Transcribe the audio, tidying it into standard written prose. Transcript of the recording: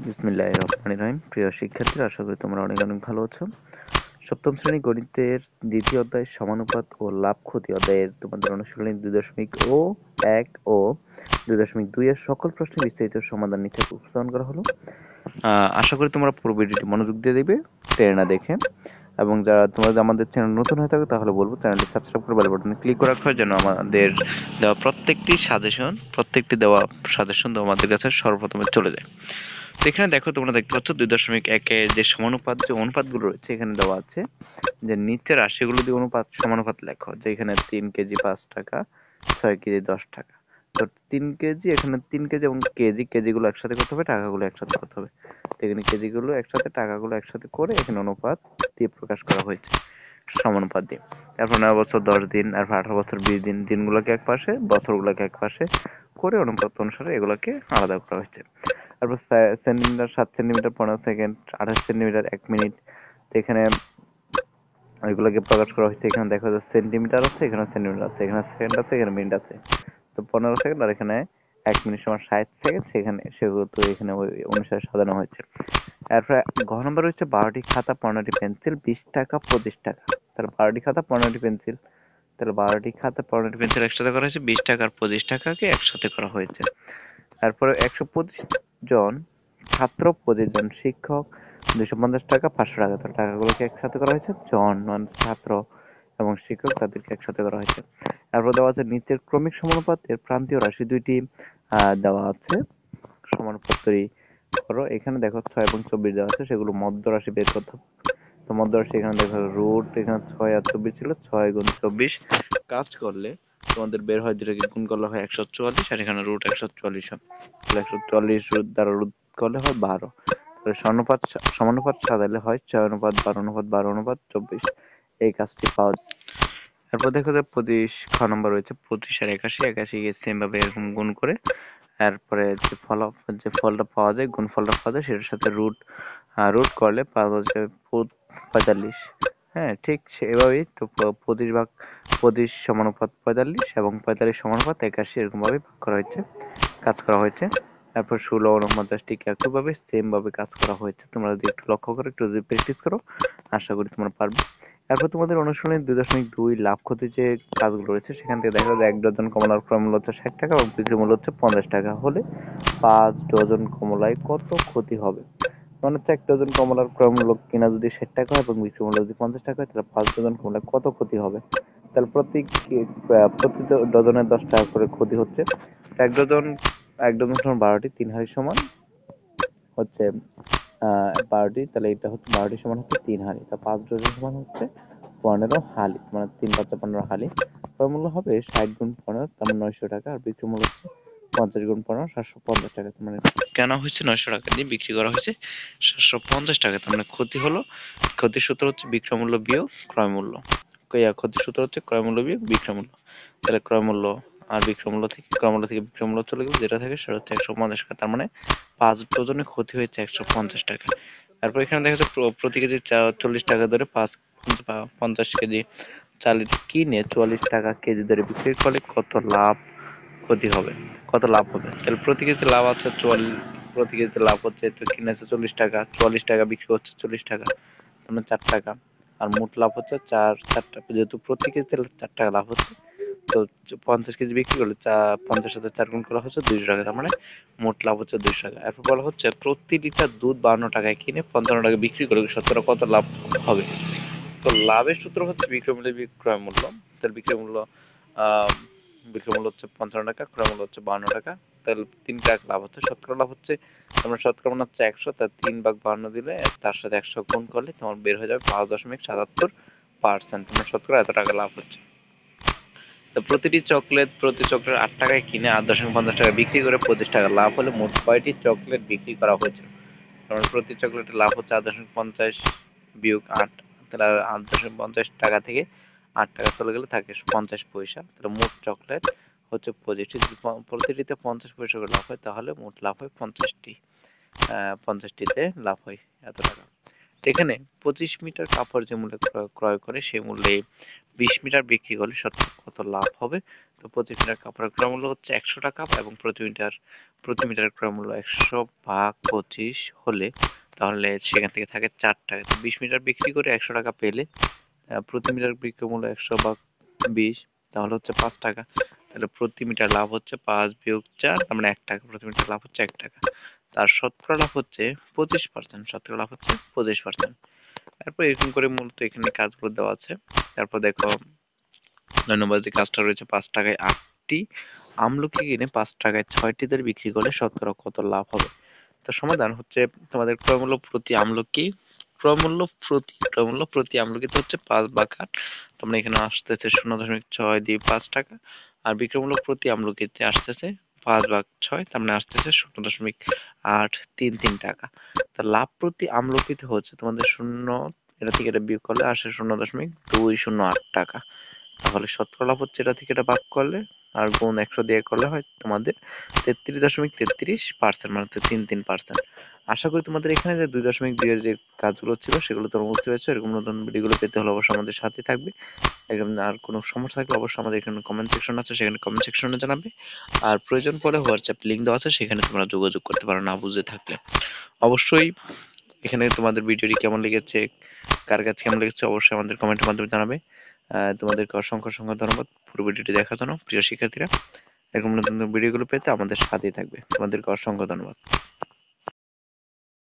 বিসমিল্লাহির রহমানির রহিম। প্রিয় শিক্ষার্থীরা, আশা করি তোমরা অনেক অনেক ভালো আছো। সপ্তম শ্রেণী গণিতের দ্বিতীয় অধ্যায় সমানুপাত ও লাভ ক্ষতি অধ্যায়ের তোমাদের অনুশীলনী 2.1 ও 2.2 এর সকল প্রশ্নের বিস্তারিত সমাধান নিচে উপস্থাপন করা হলো। আশা করি তোমরা পুরো ভিডিওটি মনোযোগ দিয়ে দেখবে, টেনে না দেখে। এবং যারা তোমরা যদি আমাদের চ্যানেল নতুন হয়ে থাকো তাহলে বলবো চ্যানেলটি সাবস্ক্রাইব করে বেল বাটনে ক্লিক করে রাখো, যেন আমাদের দেওয়া প্রত্যেকটি দেওয়া সাজেশন আমাদের কাছে সর্বপ্রথমে চলে যায়। তো এখানে দেখো, তোমরা দেখতে পাচ্ছ 2.1 যে সমানুপাত, যে অনুপাতগুলো রয়েছে এখানে দেওয়া আছে, যে নিচের রাশিগুলো দিয়ে সমানুপাত লেখো। যে এখানে 3 কেজি 5 টাকা, 6 কেজি 10 টাকা। তো 3 কেজি, এখানে 3 কেজি এবং কেজিগুলো একসাথে করতে হবে, টাকাগুলো একসাথে করতে হবে। তো এখানে কেজিগুলো একসাথে, টাকাগুলো একসাথে করে এখানে অনুপাত দিয়ে প্রকাশ করা হয়েছে, সমানুপাত দিয়ে। তারপর 9 বছর 10 দিন, আর 18 বছর 20 দিন, দিনগুলোকে এক পাশে, বছরগুলোকে এক পাশে করে অনুপাত অনুসারে এগুলোকে আলাদা করা হয়েছে। তারপর centimetre 7 centimetre 15 second, 28 centimetre 1 minute. তো এখানে এগুলোকে প্রকাশ করা হয়েছে। এখানে দেখা যাচ্ছে সেন্টিমিটার আছে, এখানে সেন্টিমিটার আছে, এখানে সেকেন্ড আছে, এখানে মিনিট আছে। তো 15 সেকেন্ড আর এখানে 1 মিনিট সমান 60 সেকেন্ড, সেগুলো তো এখানে ওই অনুসারে সাজানো হয়েছে। এরপরে ঘ নম্বর হচ্ছে 12টি খাতা 15টি পেন্সিল 20 টাকা 25 টাকা। তাহলে 12টি খাতা 15টি পেন্সিল, তাহলে 12টি খাতা 15টি পেন্সিল একসাথে করা হয়েছে, 20 টাকা আর 25 টাকাকে একসাথে করা হয়েছে। তারপরে 125 জন ছাত্র, 25 জন শিক্ষক, 250 টাকা 500 টাকা। তাহলে টাকাগুলোকে একসাথে করা হয়েছে, জন মানে ছাত্র এবং শিক্ষক, তাদেরকে একসাথে করা হয়েছে। তারপর দেওয়া আছে নিচের ক্রমিক সমানুপাতের প্রান্তীয় রাশি দুইটি দেওয়া আছে, সমানুপাত তৈরি করো। এখানে দেখো 6 এবং 24 দেওয়া আছে, সেগুলো মধ্য রাশি বের করতে হবে। তো মধ্য রাশি এখানে দেখো রুট, এখানে 6 আর 24 ছিল, 6 গুণ 24 কাজ করলে তোমাদের বের হয়, দুটাকে গুণ করলে হয় 144, আর এখানে রুট 144 হয়। তাহলে 144 রুট দ্বারা রুট করলে হয় 12। তাহলে সমানুপাত সাজালে হয় 6:12:12:24। এই কাজটি পাওয়া যায়। তারপর দেখো যে 25 খ নম্বর রয়েছে, 25 আর 81, 81 কে সেম ভাবে এরকম গুণ করে তারপরে যে ফলটা পাওয়া যায়, গুণফলটা পাওয়া যায়, সেটার সাথে রুট করলে পাওয়া হচ্ছে 45। হ্যাঁ, ঠিক সেভাবেই তো 25 সমানুপাত 45 এবং 45 সমানুপাত 81 এরকম ভাবে কাজ করা হয়েছে। তারপর 16 49 ঠিক একইভাবে সেম ভাবে কাজ করা হয়েছে। তোমরা যদি একটু লক্ষ্য করো, একটু যদি প্র্যাকটিস করো, আশা করি তোমরা পারবে। তারপর তোমাদের অনুশীলনী 2.2 লাভ ক্ষতির যে কাজগুলো রয়েছে, সেখান থেকে দেখা যায় 1 ডজন কমলার ক্রয় মূল্য হচ্ছে 60 টাকা এবং বিক্রি মূল্য হচ্ছে 50 টাকা হলে 5 ডজন কমলায় কত ক্ষতি হবে। মানে হচ্ছে 1 ডজন কমলার ক্রয় মূল্য কিনা যদি 60 টাকা হয় এবং বিক্রি মূল্য যদি 50 টাকা হয়, তাহলে 5 ডজন কমলায় কত ক্ষতি হবে। তাহলে প্রতি ডজনে 10 টাকা করে ক্ষতি হচ্ছে। এক ডজন এক ডজন সমান 12টি, 3 হাড়ি সমান হচ্ছে 12টি, তাহলে এটা হচ্ছে 12টি সমান হচ্ছে 3 হাড়ি। তা 5 ডজন সমান হচ্ছে 15 হালি, মানে 3 5 15 হালি। ক্রয় মূল্য হবে 60 গুণ 15, তার মানে 900 টাকা, আর বিক্রি মূল্য হচ্ছে 50 গুণ 15 750 টাকা। মানে কেনা হয়েছে 900 টাকা দিয়ে, বিক্রি করা হয়েছে 750 টাকা। তার মানে ক্ষতির সূত্র হচ্ছে বিক্রয় মূল্য বিয়োগ ক্রয় মূল্য। ক্ষতির সূত্র হচ্ছে ক্রয় মূল্য বিয়োগ বিক্রয় মূল্য। তাহলে ক্রয় মূল্য আর বিক্রয় মূল্য থেকে বিক্রয় মূল্য চলে গেলে যেটা থাকে সেটা হচ্ছে 150 টাকা। তার মানে 5 ডজনে ক্ষতি হয়েছে 150 টাকা। তারপর এখানে দেখা যাচ্ছে প্রতি কেজি 40 টাকা ধরে 50 কেজি চাল কিনে 44 টাকা কেজি দরে বিক্রি করলে কত লাভ হবে। তাহলে প্রতি কেজিতে লাভ আছে 44, প্রতি কেজিতে লাভ হচ্ছে, তো কিনেছে 40 টাকা, 44 টাকা বিক্রি হচ্ছে 40 টাকা, মানে 4 টাকা। আর মোট লাভ হচ্ছে 4 টাকা, যেহেতু প্রতি কেজিতে 4 টাকা লাভ হচ্ছে, তো 50 কেজি বিক্রি করলে 50 সাথে 4 গুণ করা হচ্ছে 200 টাকা। তার মানে মোট লাভ হচ্ছে 200 টাকা। এরপর বলা হচ্ছে প্রতি লিটার দুধ 52 টাকায় কিনে 55 টাকা বিক্রি করলে শতকরা কত লাভ হবে। তো লাভের সূত্র হচ্ছে বিক্রয় মূল্য বিক্রয় মূল্য। তাহলে আহ বিক্রয় মূল্য হচ্ছে 55 টাকা, ক্রয় মূল্য হচ্ছে 52 টাকা। তাহলে 3 টাকা লাভ হচ্ছে। শতকরা লাভ হচ্ছে, তোমার শতকরা মানে হচ্ছে 100, তার 3/52 দিলে তার সাথে 100 গুণ করলে তোমার বের হয়ে যাবে 5.77%। তোমার শতকরা এত টাকা লাভ হচ্ছে। তো প্রতি চকলেট 8 টাকায় কিনে 8.50 টাকা বিক্রি করে 25 টাকা লাভ হলে মোট কয়টি চকলেট বিক্রি করা হয়েছিল। কারণ প্রতি চকলেটের লাভ হচ্ছে 8.50 বিয়োগ 8, তাহলে 8.50 টাকা থেকে 8 টাকা চলে গেলে থাকে 50 পয়সা। তাহলে মোট চকলেট হচ্ছে 25টি, যদি প্রতিটিতে 50 পয়সা করে লাভ হয় তাহলে মোট লাভ হয় 50টিতে লাভ হয় এত টাকা। এখানে 25 মিটার কাপড় যে মূল্যে ক্রয় করে সেই মূল্যে 20 মিটার বিক্রি করলে সঠিক কত লাভ হবে তো 25 মিটার কাপড়ের ক্রয় মূল্য হচ্ছে 100 টাকা এবং প্রতি মিটার ক্রয় মূল্য 100 ভাগ 25 হলে তাহলে সেখান থেকে থাকে 4 টাকা। তো 20 মিটার বিক্রি করে 100 টাকা পেলে প্রতি মিটার বিক্রয় মূল্য 100 ভাগ 20 তাহলে হচ্ছে 5 টাকা। তাহলে প্রতি মিটার লাভ হচ্ছে 5 বিয়োগ 4 তার মানে 1 টাকা। প্রতি মিটার লাভ হচ্ছে 1 টাকা। তার শতকরা লাভ হচ্ছে 25%। শতকরা লাভ হচ্ছে 25%। তারপর এরকম করে মূলত এখানে কাজগুলো দেওয়া আছে। তারপর দেখো 9 নম্বর যে কাজটা রয়েছে 5 টাকায় 8টি আমলকি কিনে 5 টাকায় 6টি দরে বিক্রি করলে শতকরা কত লাভ হবে। তো সমাধান হচ্ছে তোমাদের ক্রয়মূল্য প্রতি আমলকি ক্রয়মূল্য প্রতি আমলকিতে হচ্ছে 5 ভাগ 8। তোমরা এখানে আসতেছে 0.6 দিয়ে 5 টাকা আর বিক্রয়মূল্য প্রতি আমলকিতে আসতেছে 5 ভাগ 6 তার মানে আসতেছে 0.833 টাকা। তা লাভ প্রতি আমলকিতে হচ্ছে তোমাদের শূন্য এটা থেকে এটা বিয়োগ করলে আসে 0.208 টাকা। তাহলে শতকরা লাভ হচ্ছে এটা থেকে এটা ভাগ করলে আর গুণ 100 দিয়ে করলে হয় তোমাদের 33.33% মানে 33%। আশা করি তোমাদের এখানে যে 2.2 এর যে কাজগুলো ছিল সেগুলো তোমরা বুঝতে পেরেছো। এরকম নতুন ভিডিওগুলো পেতে হলে অবশ্যই আমাদের সাথে থাকবে। এরকম আর কোনো সমস্যা থাকলে অবশ্যই আমাদের এখানে কমেন্ট সেকশন আছে সেখানে কমেন্ট সেকশনে জানাবে। আর প্রয়োজন পড়লে হোয়াটসঅ্যাপ লিংক দেওয়া আছে সেখানে তোমরা যোগাযোগ করতে পারো না বুঝে থাকলে। অবশ্যই এখানে তোমাদের ভিডিওটি কেমন লেগেছে কার কাছে কেমন লেগেছে অবশ্যই আমাদের কমেন্টের মাধ্যমে জানাবে। তোমাদেরকে অসংখ্য অসংখ্য ধন্যবাদ পুরো ভিডিওটি দেখার জন্য প্রিয় শিক্ষার্থীরা। এরকম নতুন নতুন ভিডিওগুলো পেতে আমাদের সাথেই থাকবে। তোমাদেরকে অসংখ্য ধন্যবাদ।